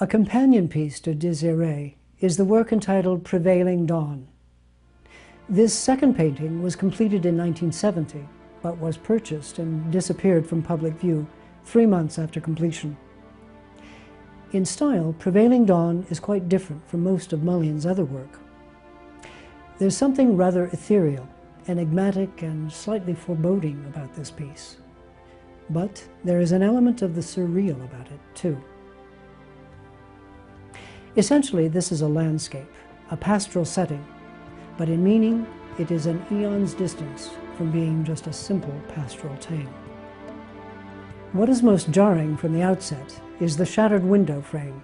A companion piece to Désiré is the work entitled Prevailing Dawn. This second painting was completed in 1970, but was purchased and disappeared from public view 3 months after completion. In style, Prevailing Dawn is quite different from most of Mulleian's other work. There's something rather ethereal, enigmatic, and slightly foreboding about this piece. But there is an element of the surreal about it, too. Essentially, this is a landscape, a pastoral setting, but in meaning, it is an eon's distance from being just a simple pastoral tale. What is most jarring from the outset is the shattered window frame,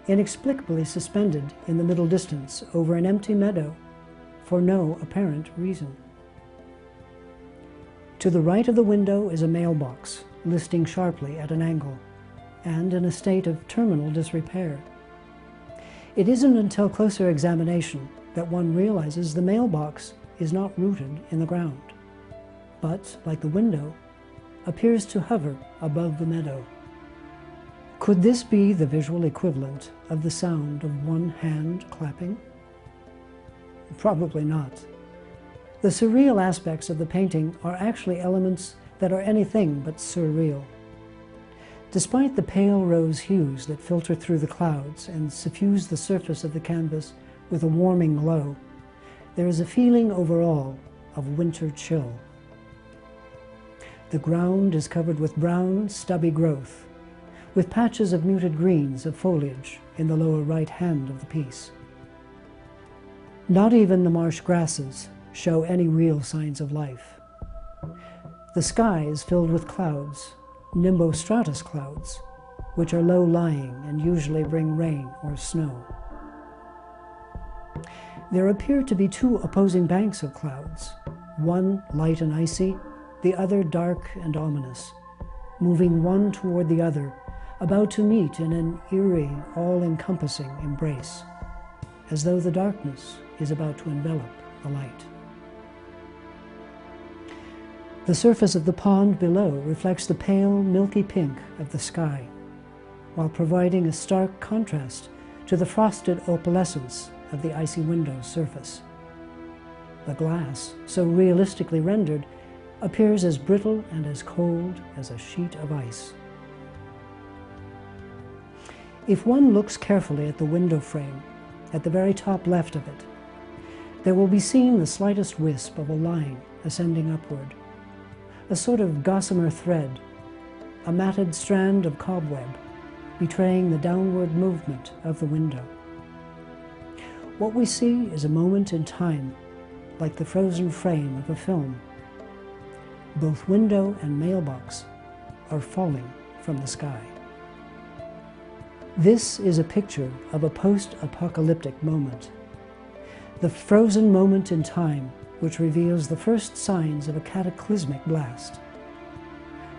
inexplicably suspended in the middle distance over an empty meadow for no apparent reason. To the right of the window is a mailbox, listing sharply at an angle, and in a state of terminal disrepair. It isn't until closer examination that one realizes the mailbox is not rooted in the ground, but, like the window, appears to hover above the meadow. Could this be the visual equivalent of the sound of one hand clapping? Probably not. The surreal aspects of the painting are actually elements that are anything but surreal. Despite the pale rose hues that filter through the clouds and suffuse the surface of the canvas with a warming glow, there is a feeling overall of winter chill. The ground is covered with brown, stubby growth, with patches of muted greens of foliage in the lower right hand of the piece. Not even the marsh grasses show any real signs of life. The sky is filled with clouds, nimbostratus clouds, which are low-lying and usually bring rain or snow. There appear to be two opposing banks of clouds, one light and icy, the other dark and ominous, moving one toward the other, about to meet in an eerie, all-encompassing embrace, as though the darkness is about to envelop the light. The surface of the pond below reflects the pale, milky pink of the sky, while providing a stark contrast to the frosted opalescence of the icy window's surface. The glass, so realistically rendered, appears as brittle and as cold as a sheet of ice. If one looks carefully at the window frame, at the very top left of it, there will be seen the slightest wisp of a line ascending upward, a sort of gossamer thread, a matted strand of cobweb, betraying the downward movement of the window. What we see is a moment in time, like the frozen frame of a film. Both window and mailbox are falling from the sky. This is a picture of a post-apocalyptic moment, the frozen moment in time which reveals the first signs of a cataclysmic blast.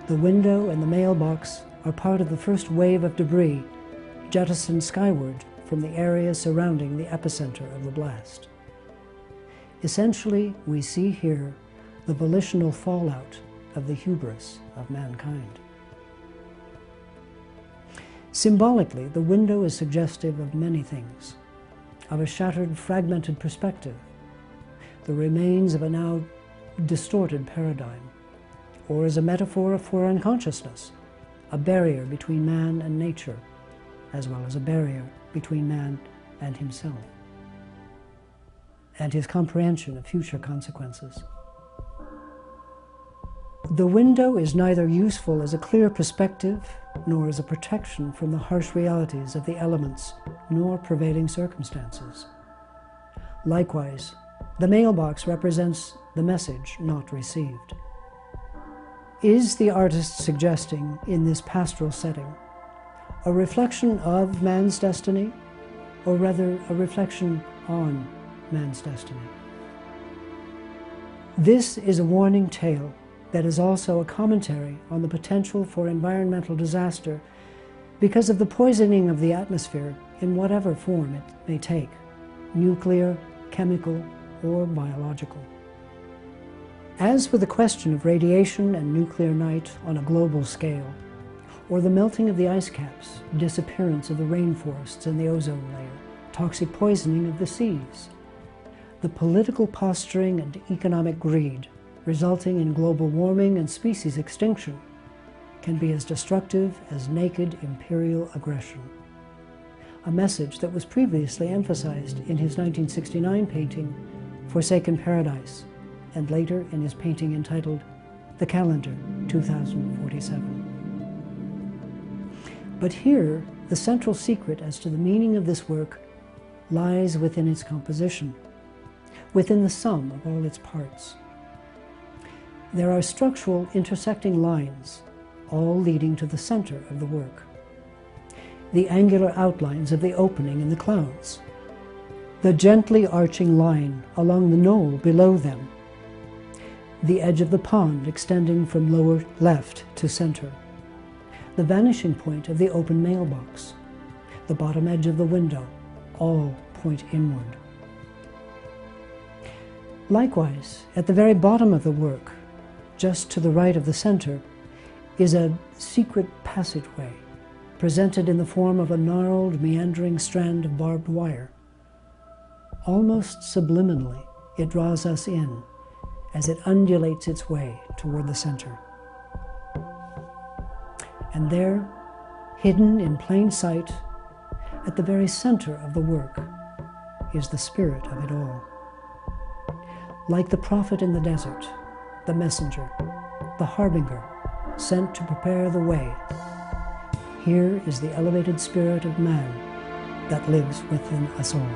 The window and the mailbox are part of the first wave of debris jettisoned skyward from the area surrounding the epicenter of the blast. Essentially, we see here the volitional fallout of the hubris of mankind. Symbolically, the window is suggestive of many things, of a shattered, fragmented perspective, the remains of a now distorted paradigm, or as a metaphor for unconsciousness, a barrier between man and nature, as well as a barrier between man and himself, and his comprehension of future consequences. The window is neither useful as a clear perspective, nor as a protection from the harsh realities of the elements, nor prevailing circumstances. Likewise, the mailbox represents the message not received. Is the artist suggesting, in this pastoral setting, a reflection of man's destiny, or rather a reflection on man's destiny? This is a warning tale that is also a commentary on the potential for environmental disaster because of the poisoning of the atmosphere in whatever form it may take, nuclear, chemical, or biological. As with the question of radiation and nuclear night on a global scale, or the melting of the ice caps, disappearance of the rainforests and the ozone layer, toxic poisoning of the seas. The political posturing and economic greed resulting in global warming and species extinction can be as destructive as naked imperial aggression. A message that was previously emphasized in his 1969 painting, Forsaken Paradise, and later in his painting entitled The Calendar 2047. But here, the central secret as to the meaning of this work lies within its composition, within the sum of all its parts. There are structural intersecting lines, all leading to the center of the work. The angular outlines of the opening in the clouds, the gently arching line along the knoll below them, the edge of the pond extending from lower left to center, the vanishing point of the open mailbox, the bottom edge of the window, all point inward. Likewise, at the very bottom of the work, just to the right of the center, is a secret passageway, presented in the form of a gnarled, meandering strand of barbed wire. Almost subliminally, it draws us in as it undulates its way toward the center. And there, hidden in plain sight, at the very center of the work, is the spirit of it all. Like the prophet in the desert, the messenger, the harbinger, sent to prepare the way, here is the elevated spirit of man that lives within us all,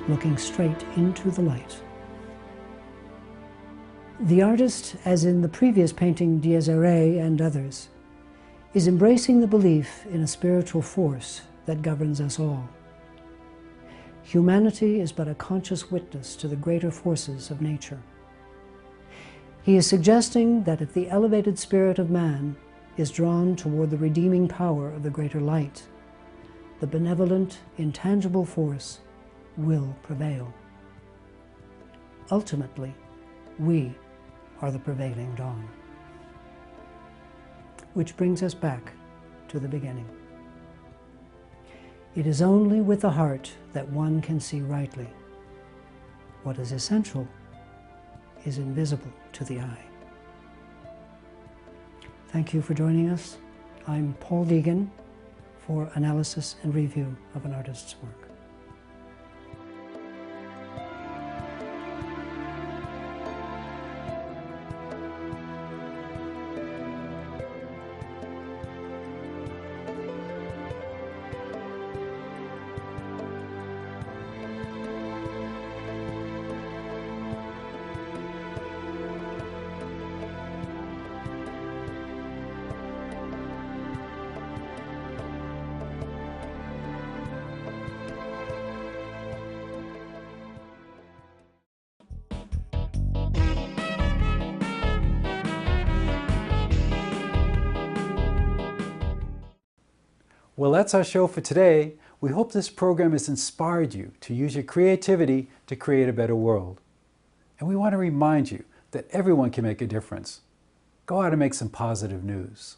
looking straight into the light. The artist, as in the previous painting Dies Irae and others, is embracing the belief in a spiritual force that governs us all. Humanity is but a conscious witness to the greater forces of nature. He is suggesting that if the elevated spirit of man is drawn toward the redeeming power of the greater light, the benevolent, intangible force will prevail. Ultimately, we are the prevailing dawn. Which brings us back to the beginning. It is only with the heart that one can see rightly. What is essential is invisible to the eye. Thank you for joining us. I'm Paul Deegan for analysis and review of an artist's work. Well, that's our show for today. We hope this program has inspired you to use your creativity to create a better world. And we want to remind you that everyone can make a difference. Go out and make some positive news.